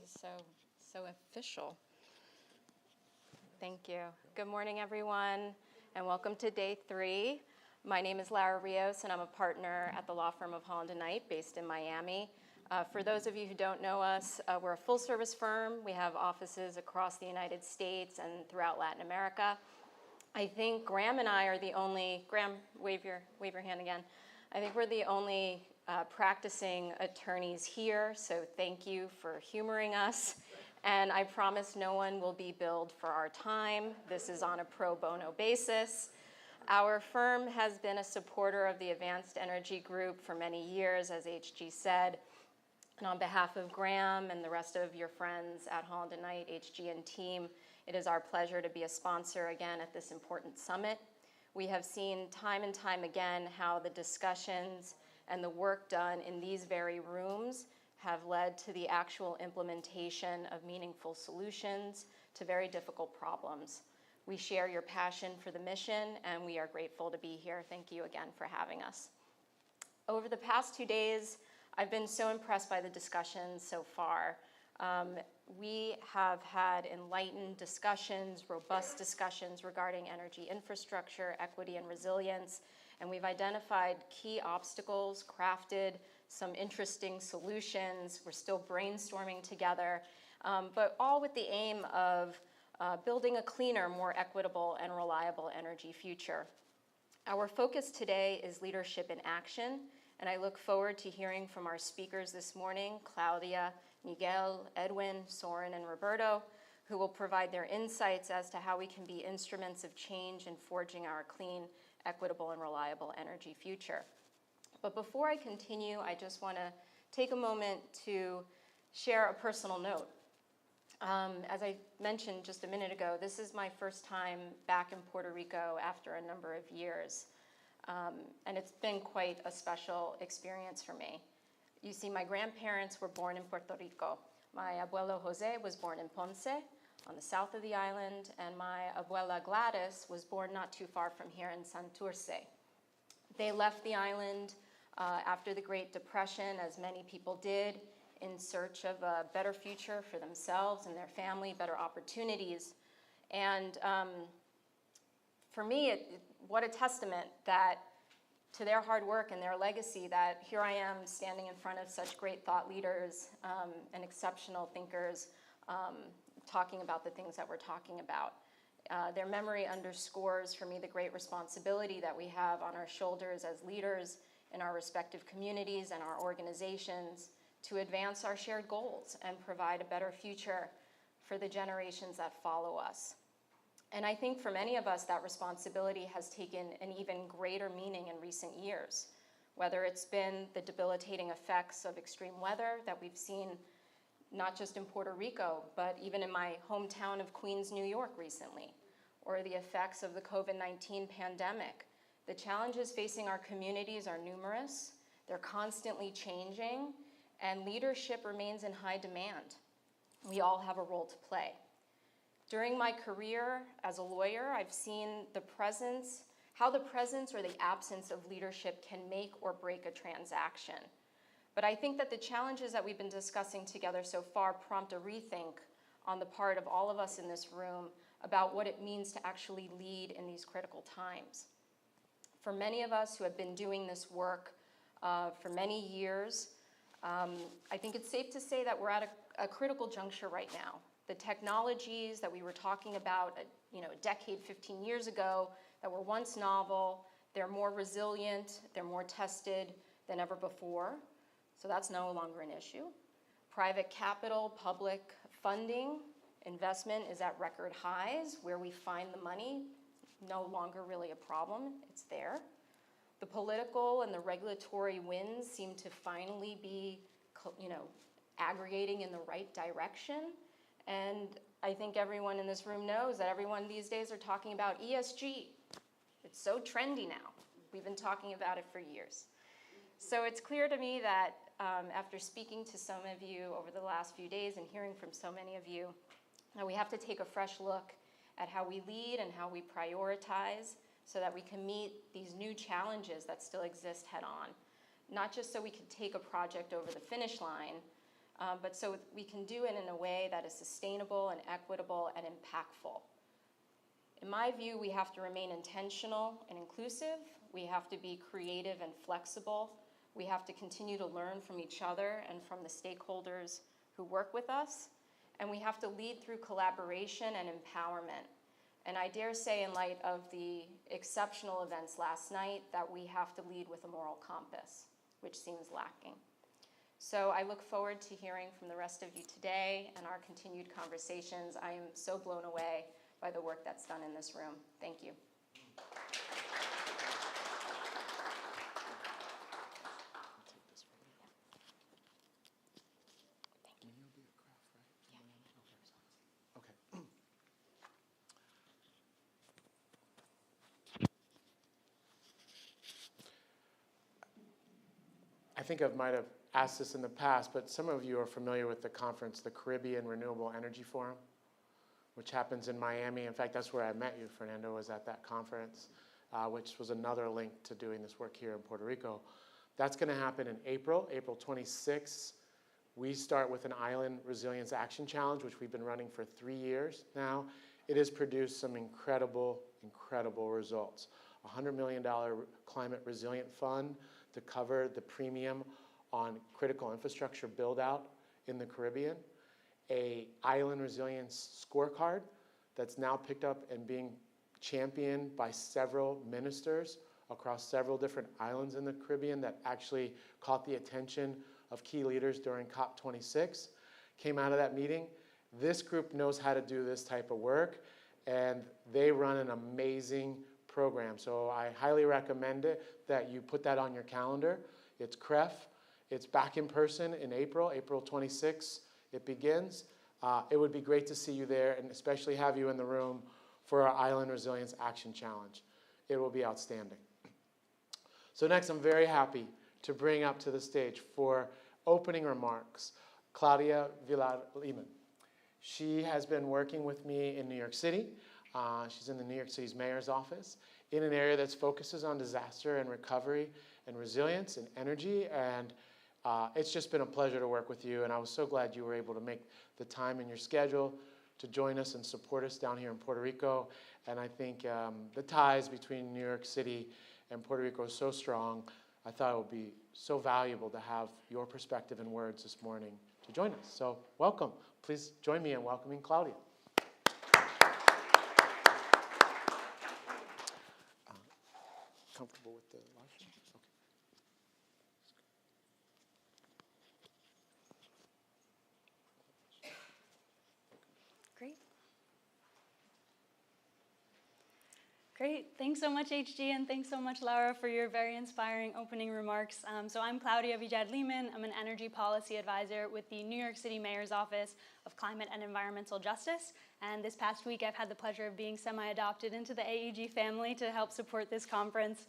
This is so official. Thank you. Good morning, everyone, and welcome to day 3. My name is Lara Rios, and I'm a partner at the law firm of Holland & Knight, based in Miami. For those of you who don't know us, we're a full-service firm. We have offices across the United States and throughout Latin America. I think Graham and I are the only, Graham, wave your hand again. I think we're the only practicing attorneys here, so thank you for humoring us. And I promise no one will be billed for our time. This is on a pro bono basis. Our firm has been a supporter of the Advanced Energy Group for many years, as HG said. And on behalf of Graham and the rest of your friends at Holland & Knight, HG and team, it is our pleasure to be a sponsor again at this important summit. We have seen time and time again how the discussions and the work done in these very rooms have led to the actual implementation of meaningful solutions to very difficult problems. We share your passion for the mission, and we are grateful to be here. Thank you again for having us. Over the past 2 days, I've been so impressed by the discussions so far. We have had enlightened discussions, robust discussions regarding energy infrastructure, equity, and resilience, and we've identified key obstacles, crafted some interesting solutions. We're still brainstorming together, but all with the aim of building a cleaner, more equitable, and reliable energy future. Our focus today is leadership in action, and I look forward to hearing from our speakers this morning, Claudia, Miguel, Edwin, Soren, and Roberto, who will provide their insights as to how we can be instruments of change in forging our clean, equitable, and reliable energy future. But before I continue, I just want to take a moment to share a personal note. As I mentioned just a minute ago, this is my first time back in Puerto Rico after a number of years. And it's been quite a special experience for me. You see, my grandparents were born in Puerto Rico. My abuelo Jose was born in Ponce, on the south of the island, and my abuela Gladys was born not too far from here in Santurce. They left the island after the Great Depression, as many people did, in search of a better future for themselves and their family, better opportunities. And for me, what a testament that to their hard work and their legacy, that here I am standing in front of such great thought leaders and exceptional thinkers talking about the things that we're talking about. Their memory underscores for me the great responsibility that we have on our shoulders as leaders in our respective communities and our organizations to advance our shared goals and provide a better future for the generations that follow us. And I think for many of us, that responsibility has taken an even greater meaning in recent years, whether it's been the debilitating effects of extreme weather that we've seen not just in Puerto Rico, but even in my hometown of Queens, New York recently, or the effects of the COVID-19 pandemic. The challenges facing our communities are numerous, they're constantly changing, and leadership remains in high demand. We all have a role to play. During my career as a lawyer, I've seen how the presence or the absence of leadership can make or break a transaction. But I think that the challenges that we've been discussing together so far prompt a rethink on the part of all of us in this room about what it means to actually lead in these critical times. For many of us who have been doing this work for many years, I think it's safe to say that we're at a critical juncture right now. The technologies that we were talking about a decade, 15 years ago, that were once novel, they're more resilient, they're more tested than ever before. So that's no longer an issue. Private capital, public funding, investment is at record highs. Where we find the money, no longer really a problem, it's there. The political and the regulatory winds seem to finally be, aggregating in the right direction. And I think everyone in this room knows that everyone these days are talking about ESG. It's so trendy now. We've been talking about it for years. So it's clear to me that after speaking to some of you over the last few days and hearing from so many of you, that we have to take a fresh look at how we lead and how we prioritize so that we can meet these new challenges that still exist head on. Not just so we can take a project over the finish line, but so we can do it in a way that is sustainable and equitable and impactful. In my view, we have to remain intentional and inclusive. We have to be creative and flexible. We have to continue to learn from each other and from the stakeholders who work with us. And we have to lead through collaboration and empowerment. And I dare say, in light of the exceptional events last night, that we have to lead with a moral compass, which seems lacking. So I look forward to hearing from the rest of you today and our continued conversations. I am so blown away by the work that's done in this room. Thank you. I think I might have asked this in the past, but some of you are familiar with the conference, the Caribbean Renewable Energy Forum, which happens in Miami. In fact, that's where I met you, Fernando, was at that conference, which was another link to doing this work here in Puerto Rico. That's going to happen in April 26th. We start with an Island Resilience Action Challenge, which we've been running for 3 years now. It has produced some incredible, incredible results. A $100 million climate resilient fund to cover the premium on critical infrastructure build out in the Caribbean, a island resilience scorecard that's now picked up and being championed by several ministers across several different islands in the Caribbean that actually caught the attention of key leaders during COP26, came out of that meeting. This group knows how to do this type of work, and they run an amazing program. So I highly recommend it that you put that on your calendar. It's CREF. It's back in person in April 26th. It begins. It would be great to see you there and especially have you in the room for our Island Resilience Action Challenge. It will be outstanding. So next, I'm very happy to bring up to the stage for opening remarks, Claudia Villar-Leeman. She has been working with me in New York City. She's in the New York City's mayor's office in an area that focuses on disaster and recovery and resilience and energy. And it's just been a pleasure to work with you. And I was so glad you were able to make the time in your schedule to join us and support us down here in Puerto Rico. And I think the ties between New York City and Puerto Rico is so strong. I thought it would be so valuable to have your perspective and words this morning to join us. So welcome. Please join me in welcoming Claudia. Comfortable with the live stream? Okay. Great. Great. Thanks so much, HG, and thanks so much, Lara, for your very inspiring opening remarks. So I'm Claudia Villar-Leeman. I'm an energy policy advisor with the New York City Mayor's Office of Climate and Environmental Justice. And this past week, I've had the pleasure of being semi-adopted into the AEG family to help support this conference.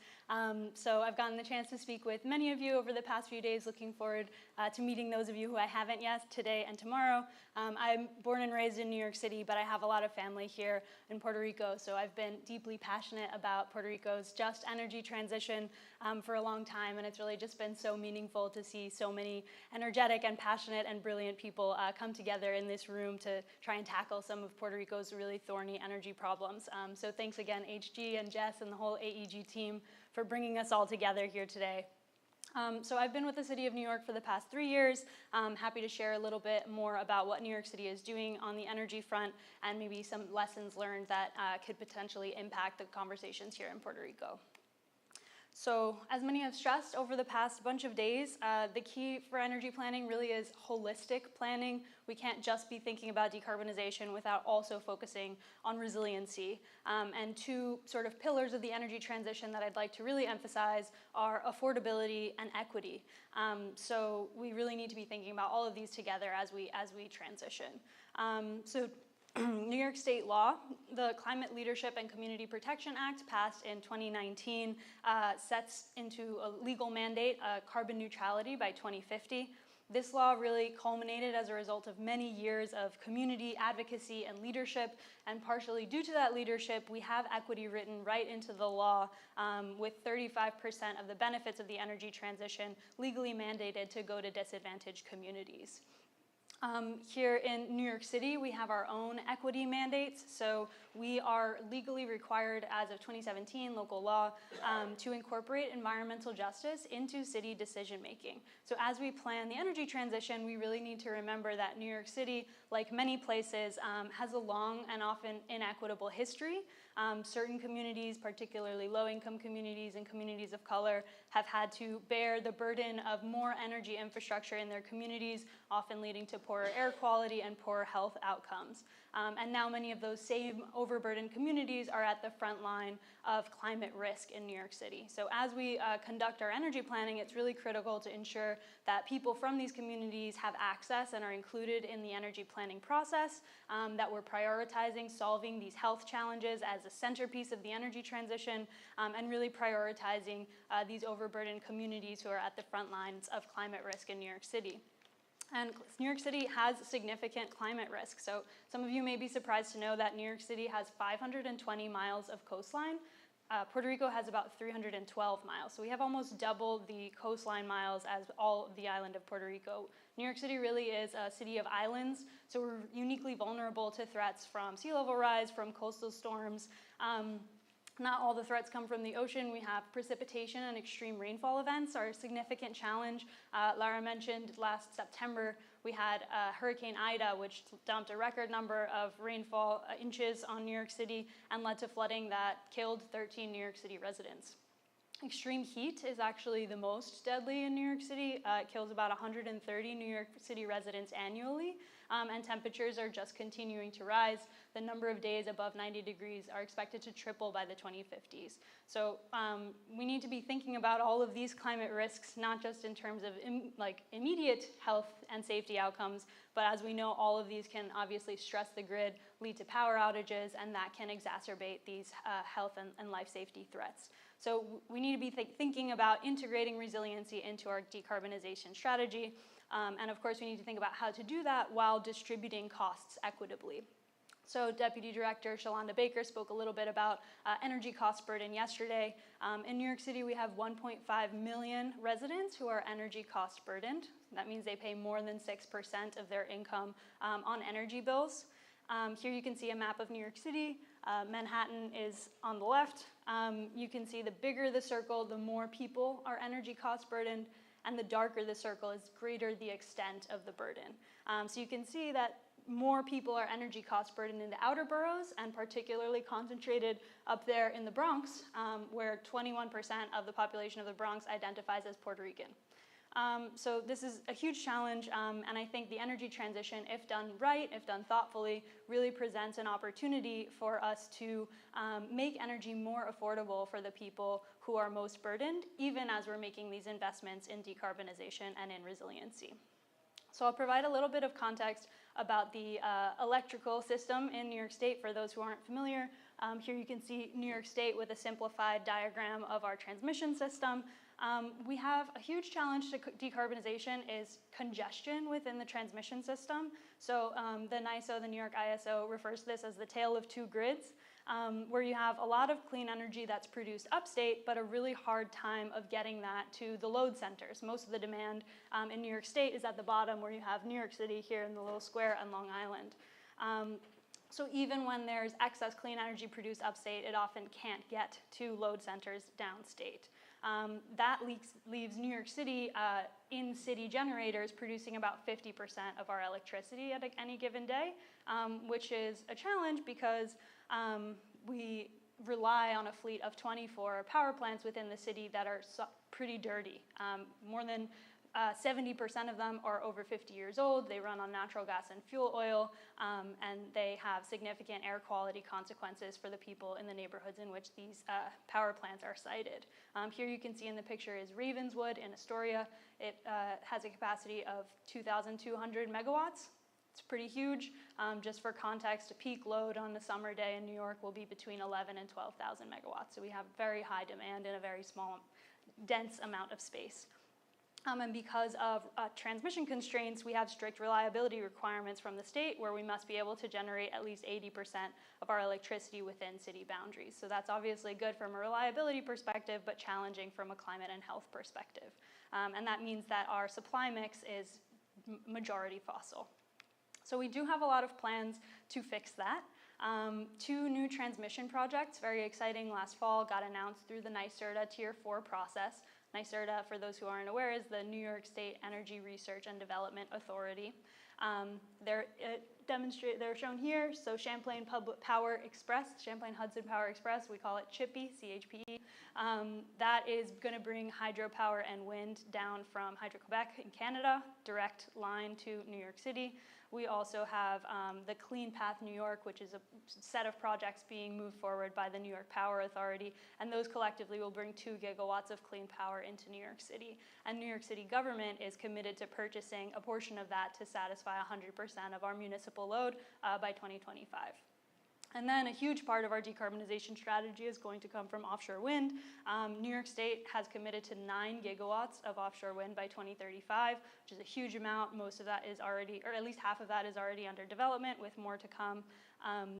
So I've gotten the chance to speak with many of you over the past few days, looking forward to meeting those of you who I haven't yet today and tomorrow. I'm born and raised in New York City, but I have a lot of family here in Puerto Rico, so I've been deeply passionate about Puerto Rico's just energy transition for a long time, and it's really just been so meaningful to see so many energetic and passionate and brilliant people come together in this room to try and tackle some of Puerto Rico's really thorny energy problems. So thanks again, HG and Jess and the whole AEG team for bringing us all together here today. So I've been with the City of New York for the past 3 years. I'm happy to share a little bit more about what New York City is doing on the energy front and maybe some lessons learned that could potentially impact the conversations here in Puerto Rico. So as many have stressed over the past bunch of days, the key for energy planning really is holistic planning. We can't just be thinking about decarbonization without also focusing on resiliency. And two sort of pillars of the energy transition that I'd like to really emphasize are affordability and equity. So we really need to be thinking about all of these together as we transition. New York State law, the Climate Leadership and Community Protection Act, passed in 2019, sets into a legal mandate carbon neutrality by 2050. This law really culminated as a result of many years of community advocacy and leadership, and partially due to that leadership, we have equity written right into the law, with 35% of the benefits of the energy transition legally mandated to go to disadvantaged communities. Here in New York City, we have our own equity mandates. So we are legally required as of 2017, local law, to incorporate environmental justice into city decision making. So as we plan the energy transition, we really need to remember that New York City, like many places, has a long and often inequitable history. Certain communities, particularly low-income communities and communities of color, have had to bear the burden of more energy infrastructure in their communities, often leading to poorer air quality and poorer health outcomes. And now many of those same overburdened communities are at the front line of climate risk in New York City. So as we conduct our energy planning, it's really critical to ensure that people from these communities have access and are included in the energy planning process, that we're prioritizing solving these health challenges as a centerpiece of the energy transition, and really prioritizing these overburdened communities who are at the front lines of climate risk in New York City. And New York City has significant climate risk. So some of you may be surprised to know that New York City has 520 miles of coastline. Puerto Rico has about 312 miles. So we have almost double the coastline miles as all of the island of Puerto Rico. New York City really is a city of islands, so we're uniquely vulnerable to threats from sea level rise, from coastal storms. Not all the threats come from the ocean. We have precipitation and extreme rainfall events are a significant challenge. Lara mentioned last September we had Hurricane Ida, which dumped a record number of rainfall inches on New York City and led to flooding that killed 13 New York City residents. Extreme heat is actually the most deadly in New York City. It kills about 130 New York City residents annually, and temperatures are just continuing to rise. The number of days above 90 degrees are expected to triple by the 2050s. So we need to be thinking about all of these climate risks, not just in terms of immediate health and safety outcomes, but as we know, all of these can obviously stress the grid, lead to power outages, and that can exacerbate these health and life safety threats. So we need to be thinking about integrating resiliency into our decarbonization strategy. And of course, we need to think about how to do that while distributing costs equitably. So Deputy Director Shalonda Baker spoke a little bit about energy cost burden yesterday. In New York City, we have 1.5 million residents who are energy cost burdened. That means they pay more than 6% of their income on energy bills. Here you can see a map of New York City. Manhattan is on the left. You can see the bigger the circle, the more people are energy cost burdened, and the darker the circle is greater the extent of the burden. So you can see that more people are energy cost burdened in the outer boroughs, and particularly concentrated up there in the Bronx, where 21% of the population of the Bronx identifies as Puerto Rican. So this is a huge challenge, and I think the energy transition, if done right, if done thoughtfully, really presents an opportunity for us to make energy more affordable for the people who are most burdened, even as we're making these investments in decarbonization and in resiliency. So I'll provide a little bit of context about the electrical system in New York State for those who aren't familiar. Here you can see New York State with a simplified diagram of our transmission system. We have a huge challenge to decarbonization is congestion within the transmission system. So the NISO, the New York ISO, refers to this as the tale of two grids, where you have a lot of clean energy that's produced upstate, but a really hard time of getting that to the load centers. Most of the demand in New York State is at the bottom, where you have New York City here in the little square and Long Island. So even when there's excess clean energy produced upstate, it often can't get to load centers downstate. That leaves New York City in-city generators producing about 50% of our electricity at any given day, which is a challenge because we rely on a fleet of 24 power plants within the city that are pretty dirty. More than 70% of them are over 50 years old. They run on natural gas and fuel oil, and they have significant air quality consequences for the people in the neighborhoods in which these power plants are sited. Here you can see in the picture is Ravenswood in Astoria. It has a capacity of 2,200 megawatts. It's pretty huge. Just for context, a peak load on a summer day in New York will be between 11 and 12,000 megawatts. So we have very high demand in a very small, dense amount of space. And because of transmission constraints, we have strict reliability requirements from the state where we must be able to generate at least 80% of our electricity within city boundaries. So that's obviously good from a reliability perspective, but challenging from a climate and health perspective. And that means that our supply mix is majority fossil. So we do have a lot of plans to fix that. 2 new transmission projects, very exciting, last fall got announced through the NYSERDA Tier 4 process. NYSERDA, for those who aren't aware, is the New York State Energy Research and Development Authority. They're shown here. So Champlain Power Express, Champlain Hudson Power Express, we call it CHIPPE, C-H-P-E. That is going to bring hydropower and wind down from Hydro-Quebec in Canada, direct line to New York City. We also have the Clean Path New York, which is a set of projects being moved forward by the New York Power Authority, and those collectively will bring 2 gigawatts of clean power into New York City. And New York City government is committed to purchasing a portion of that to satisfy 100% of our municipal load by 2025. And then a huge part of our decarbonization strategy is going to come from offshore wind. New York State has committed to 9 gigawatts of offshore wind by 2035, which is a huge amount. Most of that is already, or at least half of that is already under development with more to come.